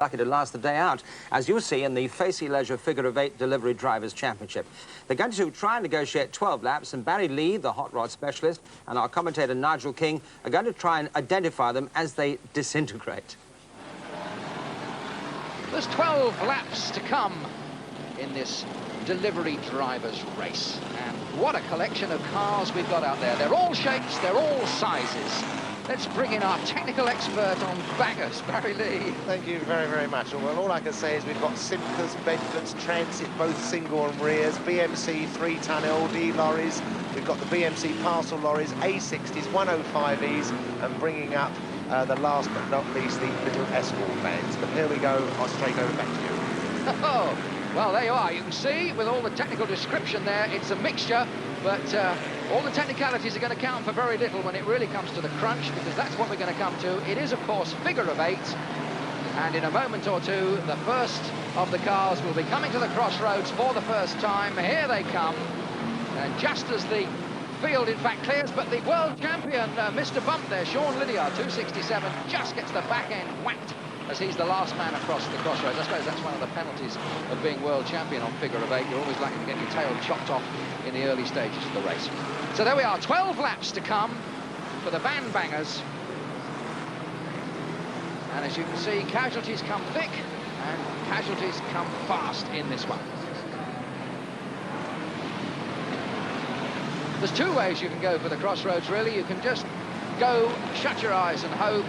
Lucky to last the day out, as you'll see in the Facey Leisure Figure of 8 Delivery Drivers' Championship. They're going to try and negotiate 12 laps, and Barry Lee, the hot rod specialist, and our commentator Nigel King are going to try and identify them as they disintegrate. There's 12 laps to come in this delivery drivers race, and what a collection of cars we've got out there. They're all shapes, they're all sizes. Let's bring in our technical expert on bangers, Barry Lee. Thank you very, very much. Well, all I can say is we've got Simcas, Bedfords, Transit, both single and rears, BMC 3-ton LD lorries, we've got the BMC parcel lorries, A60s, 105Es, and bringing up the last but not least, the little escort vans. But here we go, I'll straight over back to you. Oh, well, there you are. You can see with all the technical description there, it's a mixture, but all the technicalities are going to count for very little when it really comes to the crunch, because that's what we're going to come to. It is, of course, figure of 8, and in a moment or two, the first of the cars will be coming to the crossroads for the first time. Here they come, and just as the field, in fact, clears, but the world champion, Mr. Bump there, Sean Lydiard, 267, just gets the back end whacked as he's the last man across the crossroads. I suppose that's one of the penalties of being world champion on figure of 8. You're always likely to get your tail chopped off in the early stages of the race. So there we are, 12 laps to come for the van bangers. And as you can see, casualties come thick and casualties come fast in this one. There's two ways you can go for the crossroads, really. You can just go, shut your eyes and hope,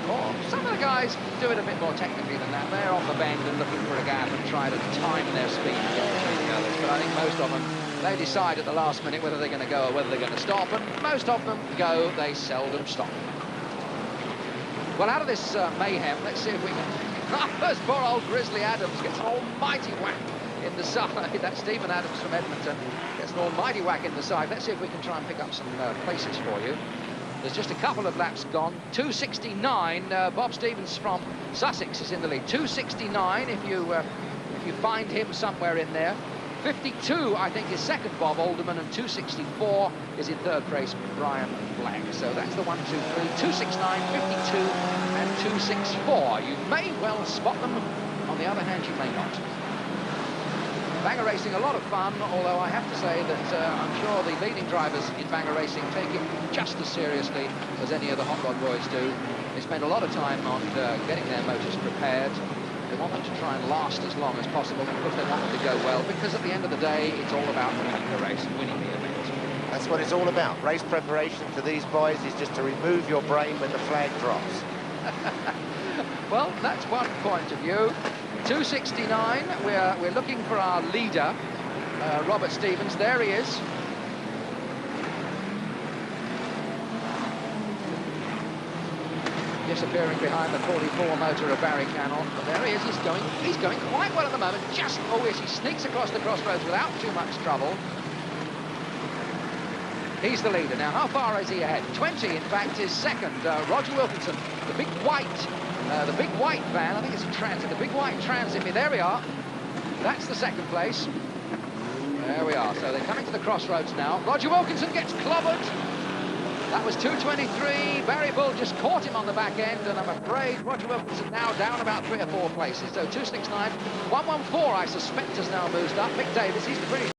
or some of the guys do it a bit more technically than that. They're on the bend and looking for a gap and try to time their speed to get between the others. But I think most of them, they decide at the last minute whether they're going to go or whether they're going to stop. And most of them go, they seldom stop. Well, out of this mayhem, let's see if we can... First, poor old Grizzly Adams gets an almighty whack in the side. That's Stephen Adams from Edmonton. Gets an almighty whack in the side. Let's see if we can try and pick up some places for you. There's just a couple of laps gone. 269. Bob Stevens from Sussex is in the lead. 269 if you find him somewhere in there. 52, I think, is second, Bob Alderman, and 264 is in third place, Brian Black. So that's the 1, 2, 3, 269, 52, and 264. You may well spot them. On the other hand, you may not. Banger racing, a lot of fun, although I have to say that I'm sure the leading drivers in banger racing take it just as seriously as any of the hot rod boys do. They spend a lot of time on getting their motors prepared. They want them to try and last as long as possible, and of course they want them to go well, because at the end of the day, it's all about winning the race, winning the event. That's what it's all about. Race preparation for these boys is just to remove your brain when the flag drops. Well, that's one point of view. 269, we're looking for our leader, Robert Stevens. There he is. Disappearing behind the 44 motor of Barry Cannon. But there he is, he's going quite well at the moment. Just, oh yes, he sneaks across the crossroads without too much trouble. He's the leader. Now, how far is he ahead? 20, in fact, is second. Roger Wilkinson, the big white van, I think it's a Transit, the big white Transit. There we are. That's the second place. There we are. So they're coming to the crossroads now. Roger Wilkinson gets clobbered. That was 223. Barry Bull just caught him on the back end, and I'm afraid Roger Wilkinson now down about 3 or 4 places. So 269, 114, I suspect, has now moved up. Mick Davis, he's the British.